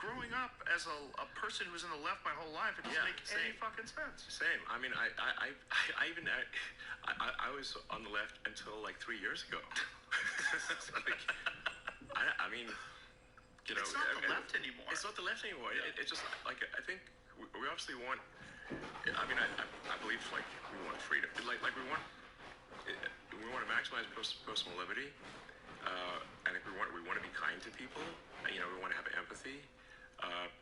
growing up as a person who's in the left my whole life, it doesn't make any fucking sense. Same. I mean, I was on the left until like 3 years ago. Like, I mean, you know, it's not the left anymore. It's not the left anymore. Yeah. It's just like, I think we obviously want. I mean, I believe like we want freedom. Like we want to maximize personal liberty. I think we want to be kind to people. You know, we want to have empathy, but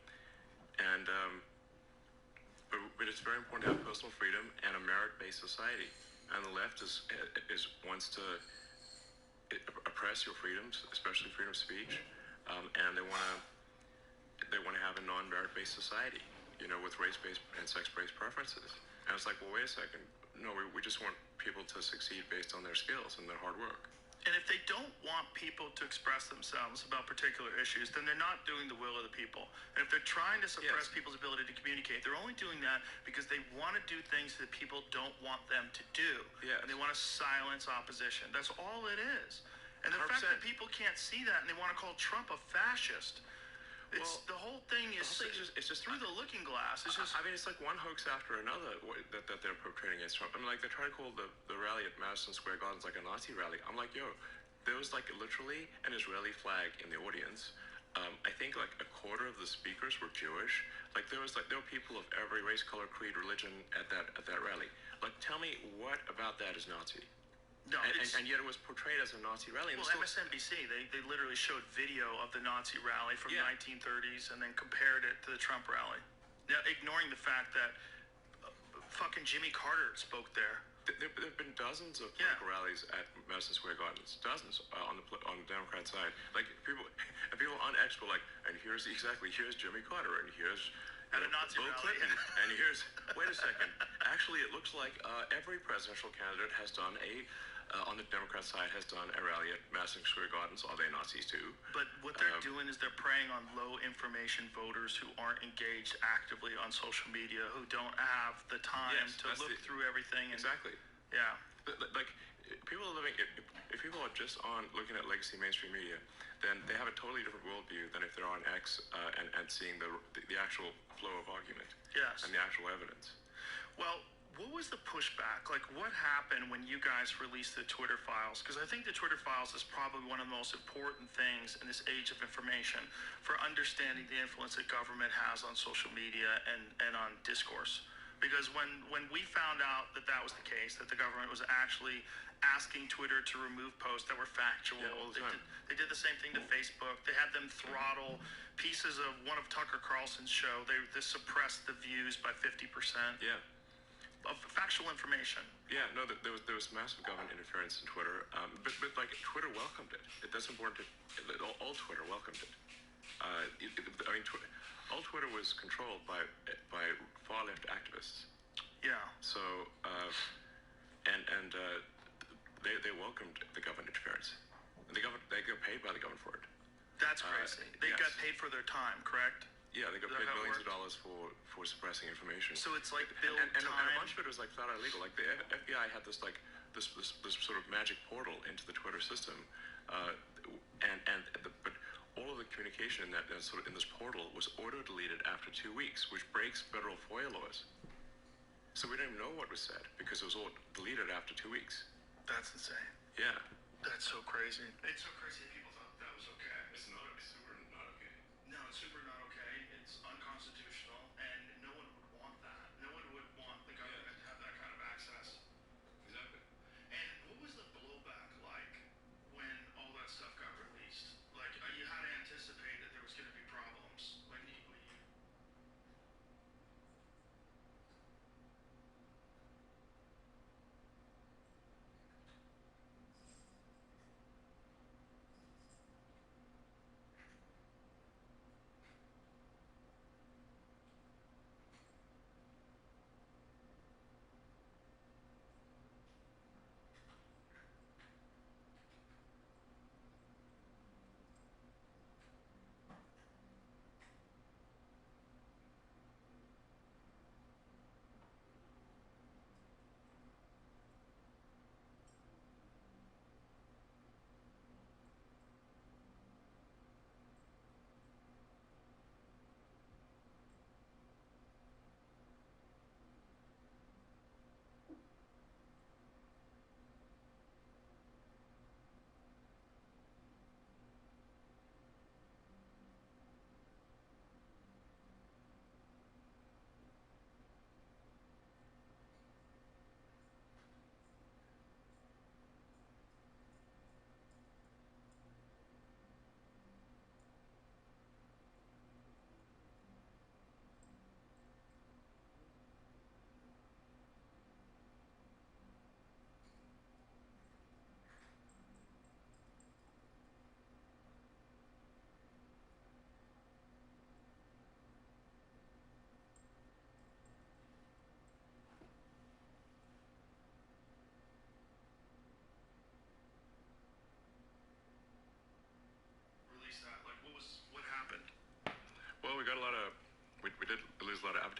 it's very important to have personal freedom and a merit-based society. And the left wants to oppress your freedoms, especially freedom of speech, and they want to have a non-merit-based society, you know, with race-based and sex-based preferences. And it's like, well, wait a second. No, we just want people to succeed based on their skills and their hard work. And if they don't want people to express themselves about particular issues, then they're not doing the will of the people. And if they're trying to suppress people's ability to communicate, they're only doing that because they want to do things that people don't want them to do. Yes. And they want to silence opposition. That's all it is. And the 100%. fact that people can't see that and they want to call Trump a fascist, the whole thing is it's just through the looking glass. It's just. I mean, it's like one hoax after another that they're portraying against Trump. I mean, like they try to call the rally at Madison Square Gardens like a Nazi rally. I'm like, yo, there was like literally an Israeli flag in the audience. I think like a quarter of the speakers were Jewish. Like there were people of every race, color, creed, religion at that rally. Like, tell me what about that is Nazi? No, and yet it was portrayed as a Nazi rally. Well, MSNBC, they literally showed video of the Nazi rally from the 1930s and then compared it to the Trump rally. Now, ignoring the fact that fucking Jimmy Carter spoke there. There have been dozens of political rallies at Madison Square Gardens, dozens on the Democrat side. Like people on X were like, and here's Jimmy Carter, and here's at a Nazi Bill rally. Clinton, and here's wait a second. Actually, it looks like every presidential candidate has done on the Democrat side has done a rally at Madison Square Gardens. Are they Nazis too? But what they're doing is they're preying on low information voters who aren't engaged actively on social media, who don't have the time to look through everything. Exactly. Yeah. Like people are living. If people are just on looking at legacy mainstream media, then they have a totally different worldview than if they're on X and seeing the actual flow of argument. Yes. And the actual evidence. Well, what was the pushback? Like, what happened when you guys released the Twitter files? Because I think the Twitter files is probably one of the most important things in this age of information for understanding the influence that government has on social media and on discourse. Because when we found out that was the case, that the government was actually asking Twitter to remove posts that were factual, they did the same thing to Facebook. They had them throttle pieces of one of Tucker Carlson's show. They suppressed the views by 50%. Yeah. Of factual information. Yeah, no, there was massive government interference in Twitter, but like Twitter welcomed it. That's important. All Twitter welcomed it. All Twitter was controlled by far left activists. Yeah. So, they welcomed the government interference. And they got paid by the government for it. That's crazy. They got paid for their time, correct? Yeah, they got paid millions of dollars for suppressing information. So it's like billed and time. a bunch of it was like flat out illegal. Like the FBI had this sort of magic portal into the Twitter system, but all of the communication in that sort of in this portal was auto-deleted after 2 weeks, which breaks federal FOIA laws. So we don't even know what was said because it was all deleted after 2 weeks. That's insane. Yeah. That's so crazy. It's so crazy that people thought that was okay. It's super not okay. No, it's super not okay. It's unconstitutional, and no one would want that. No one would want the government to have that kind of access. Exactly. And what was the blowback like when all that stuff got released? Like, you had to anticipate that there was going to be problems when you...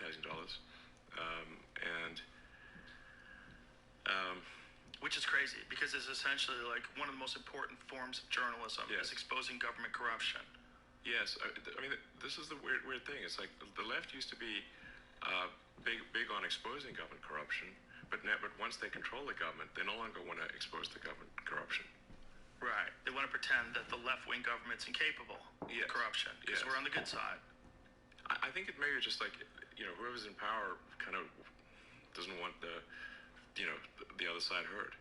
advertising dollars, and which is crazy because it's essentially like one of the most important forms of journalism Yes. is exposing government corruption. yes, I mean, this is the weird thing. It's like the left used to be big on exposing government corruption, but once they control the government, they no longer want to expose the government corruption. Right. They want to pretend that the left-wing government's incapable Yes. of corruption because Yes. we're on the good side. I think it maybe just like, whoever's in power kind of doesn't want the other side heard.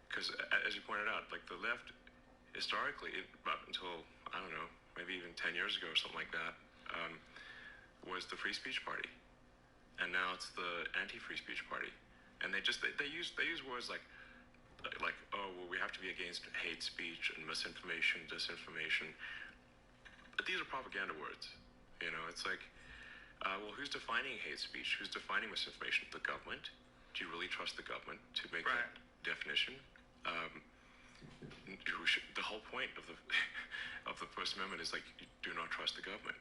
Because as you pointed out, like the left, historically, up until, I don't know, maybe even 10 years ago or something like that, was the free speech party. And now it's the anti-free speech party. And they use words like, oh, well, we have to be against hate speech and misinformation, disinformation. But these are propaganda words. It's like, well, who's defining hate speech? Who's defining misinformation? The government? Do you really trust the government to make Right. that definition? The whole point of the of the First Amendment is like, you do not trust the government.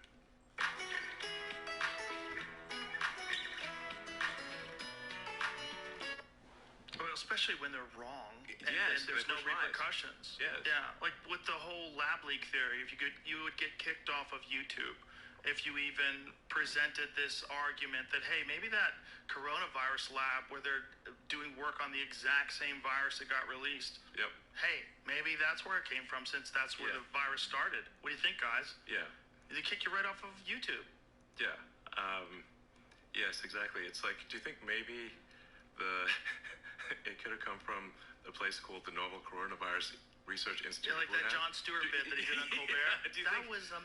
Well, especially when they're wrong and Yes, there's no there's lies. repercussions. Yes. Yeah, like with the whole lab leak theory, you would get kicked off of YouTube if you even presented this argument that, hey, maybe that coronavirus lab where they're doing work on the exact same virus that got released, Yep. hey, maybe that's where it came from since that's where Yeah. the virus started. What do you think, guys? Yeah. They kick you right off of YouTube. Yeah. Yes, exactly. It's like, do you think maybe it could have come from a place called the Novel Coronavirus Research Institute? Yeah, like that Jon Stewart bit that he did on Colbert. Yeah, do you That think- was It's like,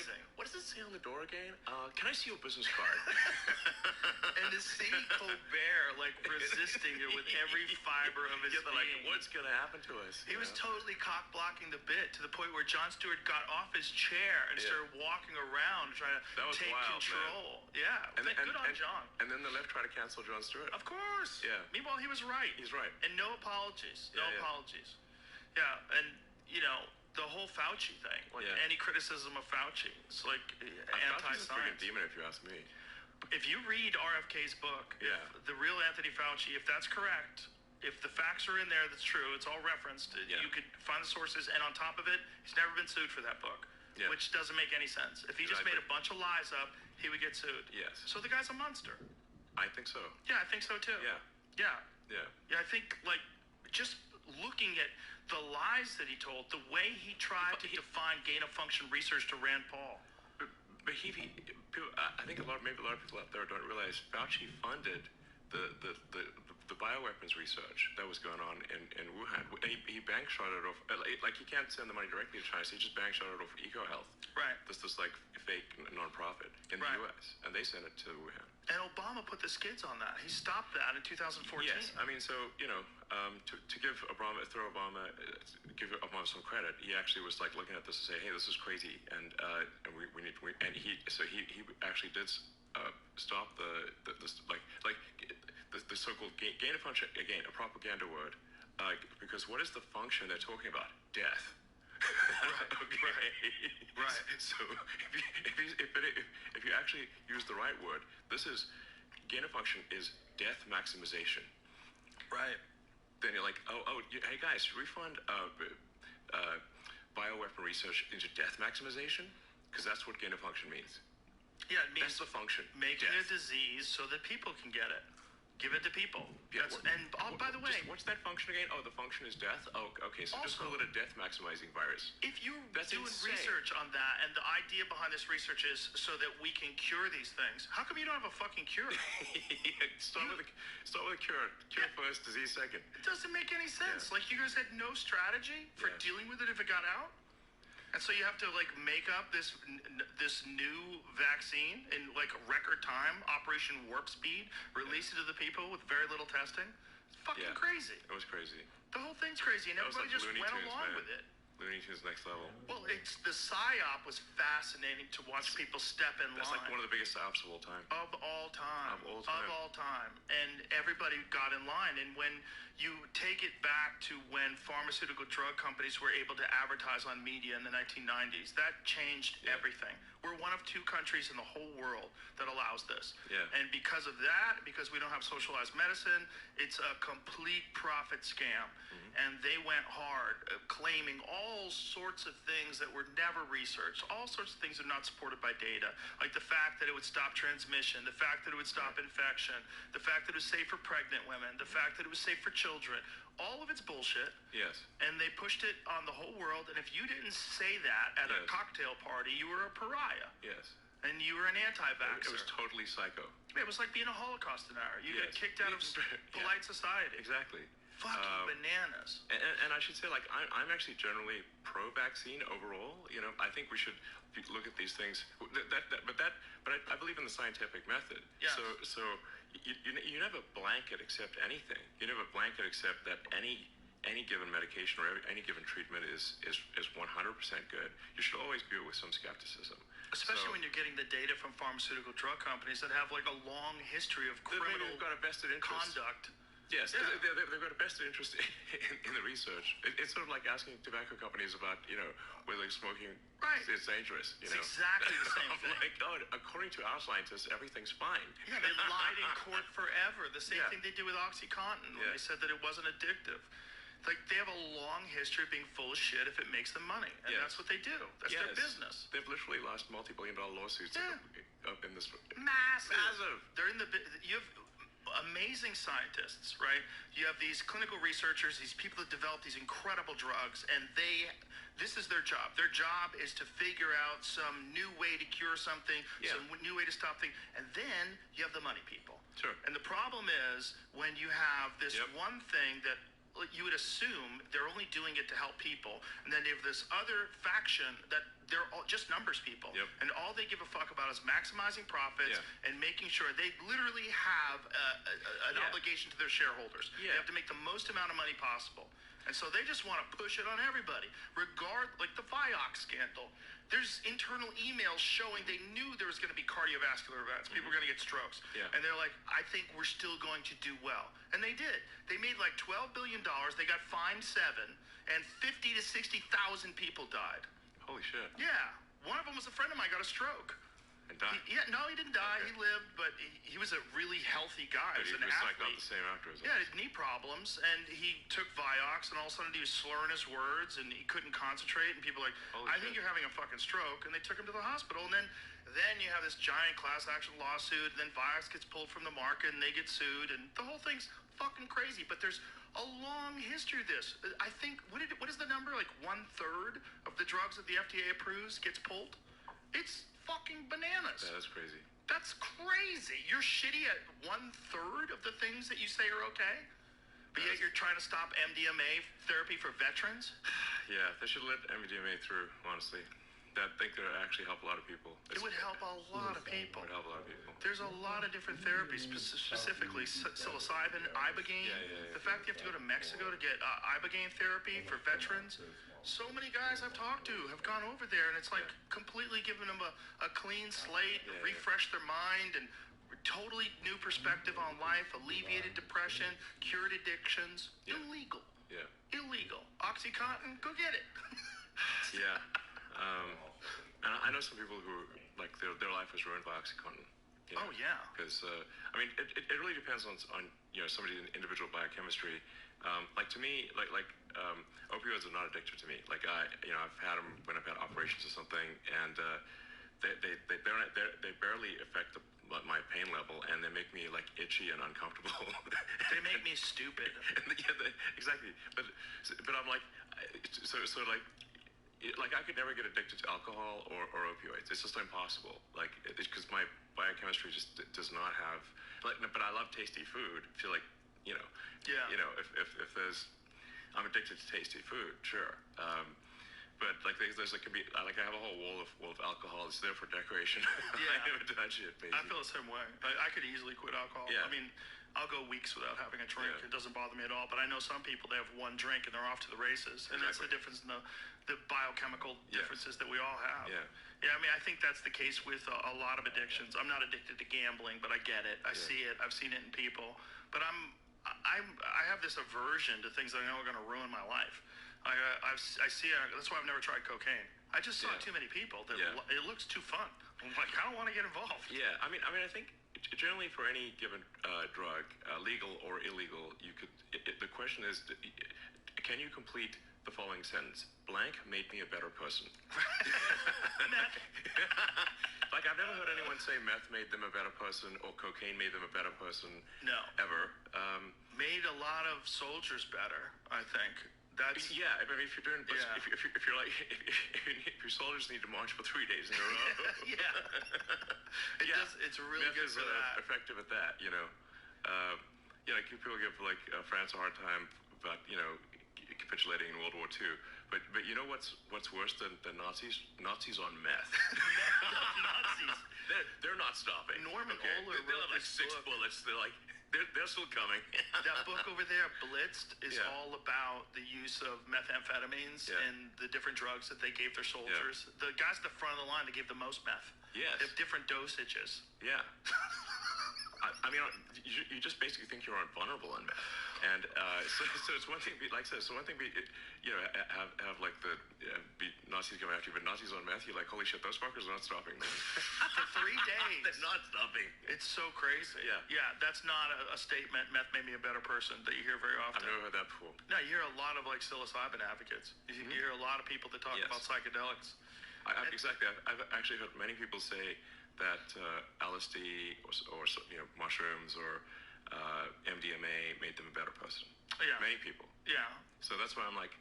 amazing. what does it say on the door again? Can I see your business card? And to see Colbert like resisting it with every fiber of his Yeah, they're like, being. what's gonna happen to us? He you was know? totally cock blocking the bit to the point where Jon Stewart got off his chair and Yeah. started walking around trying to That was take wild, control. Yeah, good on John. And then the left tried to cancel Jon Stewart. Of course. Yeah. Meanwhile, he was right. He's right. And no apologies. No Yeah, yeah. apologies. Yeah, and the whole Fauci thing, like Yeah. any criticism of Fauci, it's like Fauci's a freaking anti-science. demon, if you ask me. If you read RFK's book, Yeah. The Real Anthony Fauci, if that's correct, if the facts are in there, that's true, it's all referenced, Yeah. you could find the sources, and on top of it, he's never been sued for that book, Yeah. which doesn't make any sense. If he just made Exactly. a bunch of lies up, he would get sued. Yes. So the guy's a monster. I think so. Yeah, I think so too. Yeah. Yeah. Yeah. Yeah, I think, like, just looking at the lies that he told, the way he tried to define gain-of-function research to Rand Paul. But I think maybe a lot of people out there don't realize Fauci funded the bioweapons research that was going on in Wuhan. He bank shot it off, like he can't send the money directly to China, so he just bank shot it off EcoHealth. Right. This like fake nonprofit in Right. the U.S. and they sent it to Wuhan. And Obama put the skids on that. He stopped that in 2014. Yes, I mean, so to give Obama some credit, he actually was like looking at this and say, hey, this is crazy, and we need and he actually did stop the so-called gain of function, again a propaganda word, because what is the function they're talking about? Death. Right. So if you actually use the right word, this is gain of function is death maximization. Right. Then you're like, hey guys, should we fund bioweapon research into death maximization? Because that's what gain of function means. Yeah, it means That's the function. making Death. a disease so that people can get it. Give it to people. Yeah, By the way, what's that function again? Oh, the function is death? Oh, okay, so just Also- call it a death maximizing virus. if you're That's doing insane. research on that, and the idea behind this research is so that we can cure these things, how come you don't have a fucking cure? Start with a cure. Cure first, disease second. It doesn't make any sense. Yeah. Like, you guys had no strategy for Yeah. dealing with it if it got out? And so you have to, like, make up this new vaccine in, like, record time, Operation Warp Speed, release it to the people with very little testing. It's fucking Yeah. crazy. It was crazy. The whole thing's crazy, and That was everybody like just Looney went Tunes, along man. with it. Looney Tunes next level. Well, the PSYOP was fascinating to watch people step in That's line. like one of the biggest ops of all time. Of all time. Of all time. And everybody got in line. And when you take it back to when pharmaceutical drug companies were able to advertise on media in the 1990s. That changed everything. We're one of 2 countries in the whole world that allows this. Yeah. And because of that, because we don't have socialized medicine, it's a complete profit scam. And they went hard, claiming all sorts of things that were never researched, all sorts of things that are not supported by data, like the fact that it would stop transmission, the fact that it would stop infection, the fact that it was safe for pregnant women, the fact that it was safe for children. All of it's bullshit. Yes. And they pushed it on the whole world. And if you didn't say that at a cocktail party, you were a pariah. Yes. And you were an anti-vaxxer. It was totally psycho. It was like being a Holocaust denier. You get kicked out of polite society. Exactly. Fucking bananas. And I should say, like, I'm actually generally pro-vaccine overall. You know, I think we should look at these things. But I believe in the scientific method. Yeah. So you never blanket accept anything. You never blanket accept that any given medication or any given treatment is 100% good. You should always view it with some skepticism. Especially when you're getting the data from pharmaceutical drug companies that have like a long history of criminal they've got a vested interest. conduct. Yes, they've got a vested interest in the research. It's sort of like asking tobacco companies about, you know, whether smoking is dangerous. It's exactly the same thing. Like, oh, according to our scientists, everything's fine. Yeah, they lied in court forever. The same thing they did with OxyContin when they said that it wasn't addictive. Like, they have a long history of being full of shit if it makes them money. And that's what they do. That's their business. They've literally lost multi-billion-dollar lawsuits up in this. Massive. They're in the... You have amazing scientists, right? You have these clinical researchers, these people that develop these incredible drugs, and this is their job. Their job is to figure out some new way to cure something, some new way to stop things, and then you have the money people. Sure. And the problem is when you have this one thing that you would assume they're only doing it to help people, and then they have this other faction that they're all just numbers people, and all they give a fuck about is maximizing profits and making sure they literally have an obligation to their shareholders. They have to make the most amount of money possible, and so they just want to push it on everybody, like the Vioxx scandal. There's internal emails showing they knew there was going to be cardiovascular events. People were going to get strokes. And they're like, I think we're still going to do well. And they did. They made like $12 billion. They got fined $7, and 50 to 60,000 people died. Holy shit. Yeah. One of them was a friend of mine, got a stroke. And died? No, he didn't die. Okay. He lived, but he was a really healthy guy. But he was an athlete. Like not the same afterwards. Yeah, he had knee problems, and he took Vioxx, and all of a sudden he was slurring his words, and he couldn't concentrate, and people were like, I think you're having a fucking stroke, and they took him to the hospital, and then you have this giant class action lawsuit, and then Vioxx gets pulled from the market, and they get sued, and the whole thing's fucking crazy, but there's a long history of this. I think, what is the number? Like 1/3 of the drugs that the FDA approves gets pulled? It's fucking bananas. Yeah, that's crazy. That's crazy. You're shitty at 1/3 of the things that you say are okay, but yet you're trying to stop MDMA therapy for veterans? Yeah, they should let MDMA through, honestly. I think that would actually help a lot of people. It would help a lot of people. It would help a lot of people. There's a lot of different therapies, specifically psilocybin, ibogaine. The fact that you have to go to Mexico to get ibogaine therapy for veterans. So many guys I've talked to have gone over there, and it's like completely giving them a clean slate, refresh their mind, and totally new perspective on life, alleviated depression, cured addictions. Illegal. Yeah. Illegal. OxyContin, go get it. Yeah. And I know some people who, like, their life was ruined by OxyContin. You know? Oh, yeah. Because, I mean, it really depends on you know, somebody's individual biochemistry. Like, to me, opioids are not addictive to me. Like, I've had them when I've had operations or something, and they barely affect my pain level, and they make me, like, itchy and uncomfortable. They make me stupid. Exactly. But I'm like, like I could never get addicted to alcohol or opioids. It's just impossible. Like, because my biochemistry just does not have, like, but I love tasty food. I feel like, you know, if there's, I'm addicted to tasty food, sure. But like there's like, could be like, I have a whole wall of alcohol. It's there for decoration. Yeah. I never do that shit, basically. I feel the same way. I could easily quit alcohol. Yeah. I mean, I'll go weeks without having a drink. Yeah. It doesn't bother me at all. But I know some people, they have one drink and they're off to the races. And that's the difference in the biochemical differences that we all have. Yeah. Yeah, I mean, I think that's the case with a lot of addictions. I'm not addicted to gambling, but I get it. I see it. I've seen it in people. But I'm I have this aversion to things that I know are going to ruin my life. I see it. That's why I've never tried cocaine. I just saw too many people that it looks too fun. I'm like, I don't want to get involved. Yeah, I mean, I think generally for any given drug, legal or illegal, you could. The question is, can you complete the following sentence? Blank made me a better person. Like, I've never heard anyone say meth made them a better person or cocaine made them a better person. No. Ever. Made a lot of soldiers better, I think. That's yeah. I mean, if you're doing, if you're like, if your soldiers need to march for 3 days in a row, it's really meth good is for that. effective at that. People give like France a hard time about capitulating in World War II. But you know what's worse than Nazis? Nazis on meth. Nazis. They're not stopping. Norman Ohler They'll wrote have like this 6 book. bullets. They're still coming. That book over there, Blitzed, is all about the use of methamphetamines and the different drugs that they gave their soldiers. The guys at the front of the line, they gave the most meth. Yes. They have different dosages. Yeah. I mean, you just basically think you're invulnerable on meth, and so it's one thing. Like I said, so one thing. Have like the be Nazis coming after you, but Nazis on meth, you're like, holy shit, those fuckers are not stopping. For 3 days. They're not stopping. It's so crazy. Yeah. That's not a statement. Meth made me a better person that you hear very often. I've never heard that before. No, you hear a lot of like psilocybin advocates. You hear a lot of people that talk about psychedelics. Exactly. I've actually heard many people say that LSD or mushrooms or MDMA made them a better person. Yeah. Many people. Yeah. So that's why I'm like,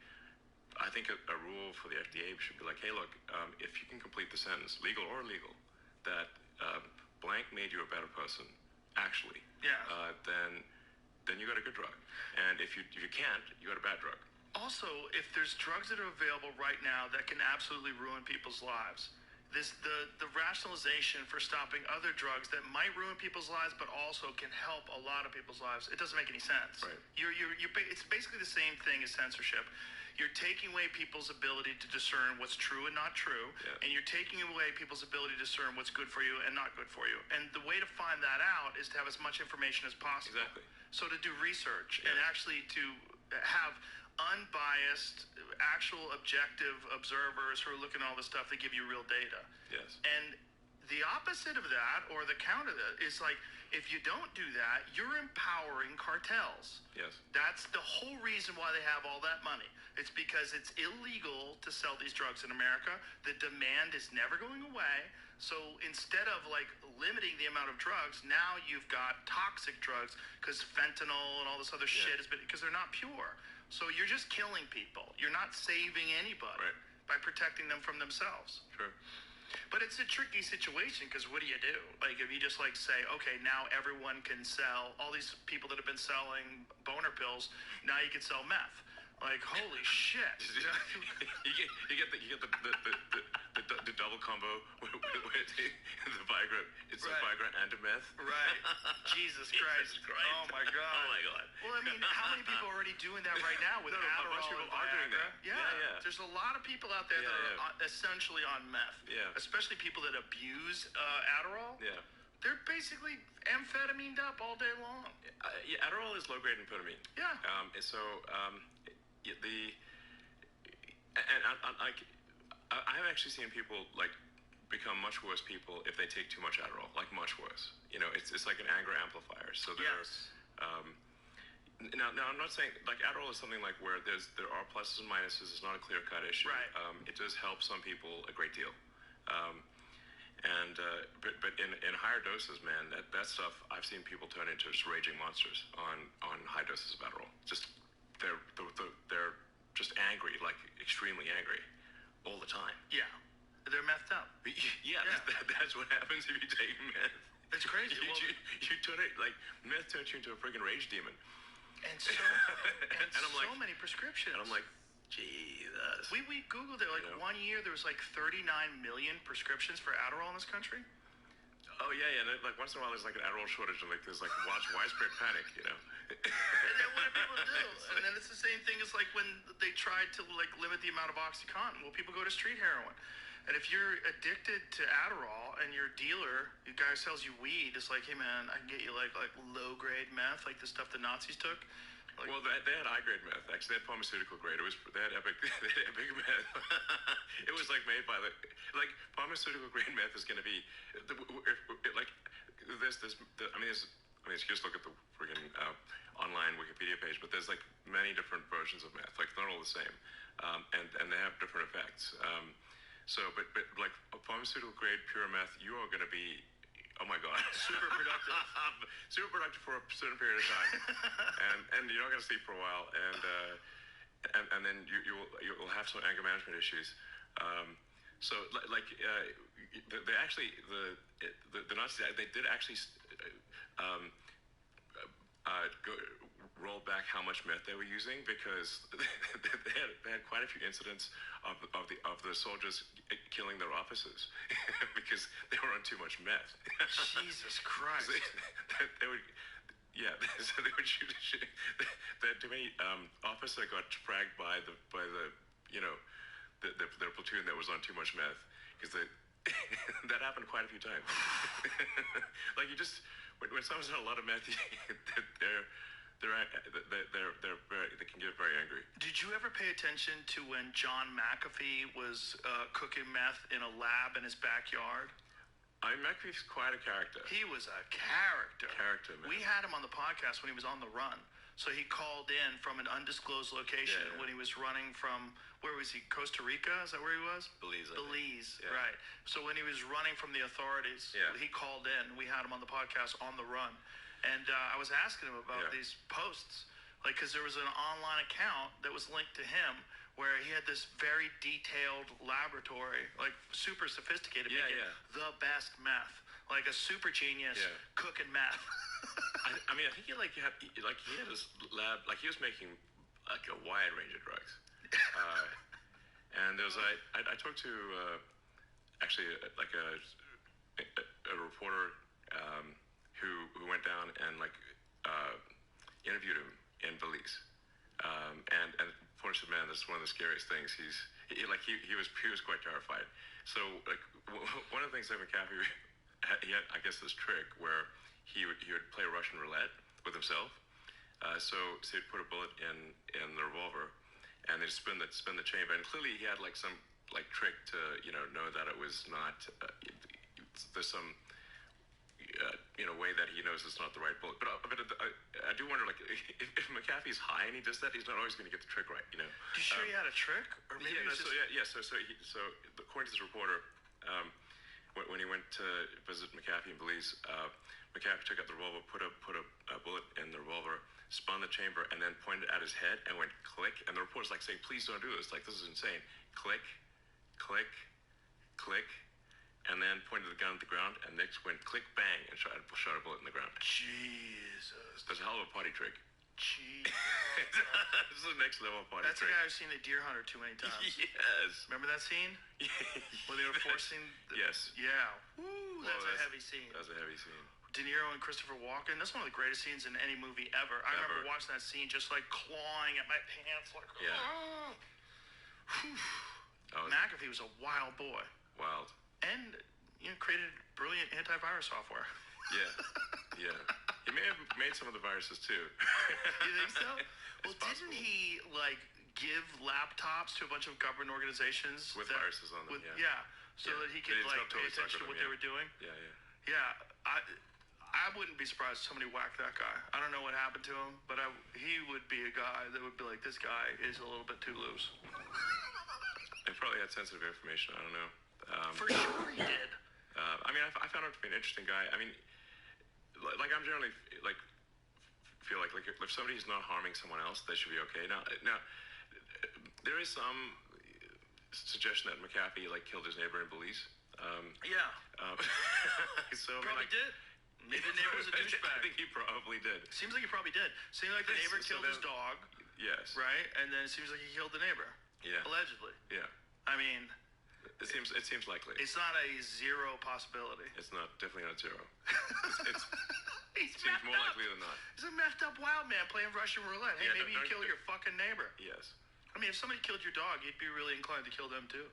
I think a rule for the FDA should be like, hey, look, if you can complete the sentence, legal or illegal, that blank made you a better person, actually, then you got a good drug. And if you can't, you got a bad drug. Also, if there's drugs that are available right now that can absolutely ruin people's lives, the rationalization for stopping other drugs that might ruin people's lives but also can help a lot of people's lives, it doesn't make any sense. Right. It's basically the same thing as censorship. You're taking away people's ability to discern what's true and not true, and you're taking away people's ability to discern what's good for you and not good for you. And the way to find that out is to have as much information as possible. Exactly. So to do research and actually to have unbiased, actual objective observers who are looking at all this stuff that give you real data. Yes. And the opposite of that, or the counter to that, is like, if you don't do that, you're empowering cartels. Yes. That's the whole reason why they have all that money. It's because it's illegal to sell these drugs in America. The demand is never going away. So instead of like limiting the amount of drugs, now you've got toxic drugs because fentanyl and all this other shit has been, because they're not pure. So you're just killing people. You're not saving anybody by protecting them from themselves. Sure. But it's a tricky situation because what do you do? Like if you just like say, okay, now everyone can sell, all these people that have been selling boner pills, now you can sell meth. Like, holy shit. you get the double combo where the Viagra, it's a Viagra and a meth. Right. Jesus Christ. Oh my God. Oh my God. Well, I mean, how many people are already doing that right now with Adderall? A bunch of people and are doing Viagra? that. Yeah. There's a lot of people out there that are essentially on meth. Yeah. Especially people that abuse Adderall. Yeah. They're basically amphetamine up all day long. Adderall is low grade amphetamine. Yeah. I've actually seen people like become much worse people if they take too much Adderall, like much worse. It's like an anger amplifier. So now I'm not saying like Adderall is something like where there are pluses and minuses. It's not a clear cut issue. Right. It does help some people a great deal. But in higher doses, man, that stuff I've seen people turn into just raging monsters on high doses of Adderall. Just they're just angry, like extremely angry, all the time. Yeah, they're methed up. Yeah. That's what happens if you take meth. It's crazy. You turn it like meth turns you into a friggin' rage demon. And so many prescriptions. And I'm like, Jesus. We Googled it. Like 1 year, there was like 39 million prescriptions for Adderall in this country. Oh yeah. And then, like once in a while, there's like an Adderall shortage, and like there's like widespread panic. And then what do people do? And then it's the same thing as like when they tried to like limit the amount of OxyContin. Well, people go to street heroin. And if you're addicted to Adderall and your dealer, the guy who sells you weed, is like, hey man, I can get you like low grade meth, like the stuff the Nazis took. Like, Well, they had high grade meth. Actually, they had pharmaceutical grade. They had epic, they had epic meth. It was like made by like pharmaceutical grade meth is going to be like just look at the friggin' online Wikipedia page, but there's like many different versions of meth. Like they're not all the same, and they have different effects. But like a pharmaceutical grade pure meth, you are going to be, oh my god, super productive. super productive for a certain period of time, and you're not going to sleep for a while, and then you'll have some anger management issues. They actually the Nazis, they did actually roll back how much meth they were using, because they had quite a few incidents of the soldiers killing their officers because they were on too much meth. Jesus Christ! They would. Yeah, so they would shoot. Too many officer got fragged by the their platoon that was on too much meth, because that happened quite a few times. Like when someone's on a lot of meth, they can get very angry. Did you ever pay attention to when John McAfee was cooking meth in a lab in his backyard? McAfee's quite a character. He was a character. Man. We had him on the podcast when he was on the run. So he called in from an undisclosed location when he was running from, where was he, Costa Rica? Is that where he was? Belize, yeah. Right. So when he was running from the authorities, he called in. We had him on the podcast on the run. And I was asking him about these posts, like, because there was an online account that was linked to him where he had this very detailed laboratory, like super sophisticated, making the best meth, like a super genius cooking meth. I think he had his lab, like he was making like a wide range of drugs. And there was I talked to actually like a reporter who went down and interviewed him in Belize, and fortunately, man, this is one of the scariest things. He was quite terrified. So like one of the things that McAfee he had, I guess, this trick where he would play Russian roulette with himself. So he'd put a bullet in the revolver, and they'd spin the chamber. And clearly he had like some trick to know that it was not. There's some way that he knows it's not the right bullet. But I do wonder, like, if McAfee's high and he does that, he's not always going to get the trick right. You sure he had a trick, or maybe So according to this reporter, when he went to visit McAfee in Belize, McAfee took out the revolver, put a bullet in the revolver, spun the chamber, and then pointed at his head and went click. And the reporter's like saying, "Please don't do this. Like, this is insane." Click, click, click. And then pointed the gun at the ground, and next went click, bang, and shot a bullet in the ground. Jesus. That's a hell of a party trick. Jeez. This is the next level of party trick. That's a guy I've seen The Deer Hunter too many times. Yes. Remember that scene? Where they were forcing... Yes. Yeah. Woo, that's a heavy scene. That's a heavy scene. De Niro and Christopher Walken, that's one of the greatest scenes in any movie ever. I remember watching that scene just like clawing at my pants like... McAfee was a wild boy. Wild. And created brilliant antivirus software. Yeah. He may have made some of the viruses too. You think so? Well, didn't he give laptops to a bunch of government organizations with viruses on them? So that he could pay attention to what they were doing. Yeah. I wouldn't be surprised if somebody whacked that guy. I don't know what happened to him, but he would be a guy that would be like, this guy is a little bit too loose. He probably had sensitive information. I don't know. For sure he did. I found him to be an interesting guy. I mean, I'm generally feel like if somebody's not harming someone else, they should be okay. Now, there is some suggestion that McAfee killed his neighbor in Belize. So probably did. Maybe the neighbor was a douchebag. I think he probably did. Seems like he probably did. Seems like the neighbor killed his dog. Yes. Right, and then it seems like he killed the neighbor. Yeah. Allegedly. Yeah. I mean. It seems likely. It's not a zero possibility. It's definitely not zero. It seems more likely than not. He's a messed up wild man playing Russian roulette. Hey, maybe you kill your fucking neighbor. Yes. I mean, if somebody killed your dog, you'd be really inclined to kill them too.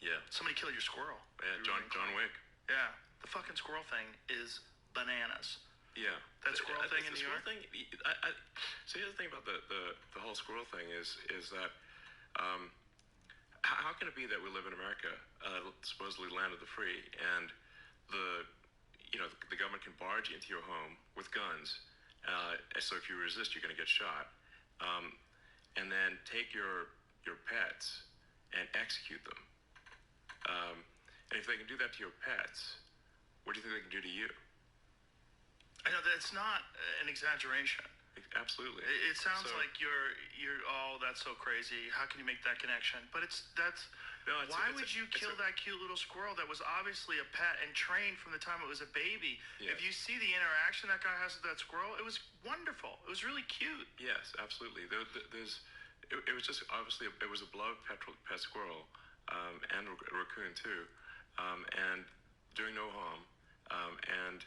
Yeah. Somebody killed your squirrel. Yeah, John Wick. Yeah, the fucking squirrel thing is bananas. Yeah. That squirrel thing in New York? Thing, so here's the thing about the whole squirrel thing is that how can it be that we live in America, supposedly land of the free, and the government can barge into your home with guns, so if you resist, you're going to get shot, and then take your pets and execute them. And if they can do that to your pets, what do you think they can do to you? I know that's not an exaggeration. Absolutely. It sounds like you're oh, that's so crazy. How can you make that connection? But why would you kill that cute little squirrel that was obviously a pet and trained from the time it was a baby? Yes. If you see the interaction that guy has with that squirrel, it was wonderful. It was really cute. Yes, absolutely. It was just obviously it was a beloved pet squirrel, and a raccoon too, and doing no harm, and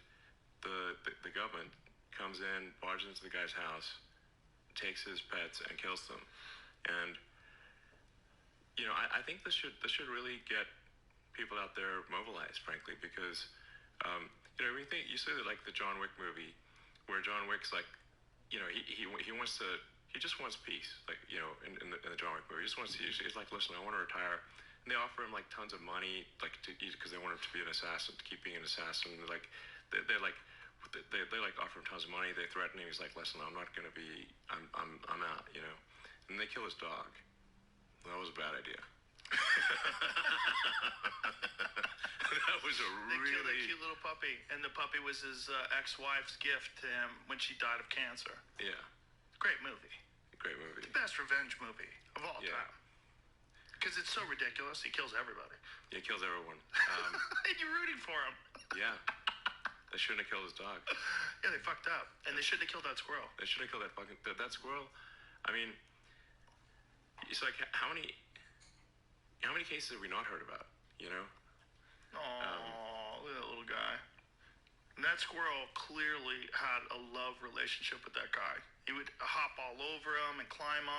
the government comes in, barges into the guy's house, takes his pets and kills them, and I think this should really get people out there mobilized, frankly, because when you say that, like the John Wick movie, where John Wick's like, he just wants peace, like in the John Wick movie, he just wants to. He's like, listen, I want to retire. And they offer him like tons of money, like because they want him to be an assassin, to keep being an assassin. They offer him tons of money. They threaten him. He's like, listen, I'm not gonna be. I'm out. And they kill his dog. That was a bad idea. That was a They really. killed that cute little puppy, and the puppy was his ex-wife's gift to him when she died of cancer. Yeah. Great movie. Great movie. The best revenge movie of all Yeah. time. Because it's so ridiculous. He kills everybody. Yeah, he kills everyone. And you're rooting for him. Yeah. They shouldn't have killed his dog. Yeah, they fucked up. And they shouldn't have killed that squirrel. They should have killed that squirrel. I mean, it's like how many cases have we not heard about? Oh, look at that little guy. And that squirrel clearly had a love relationship with that guy. He would hop all over him and climb on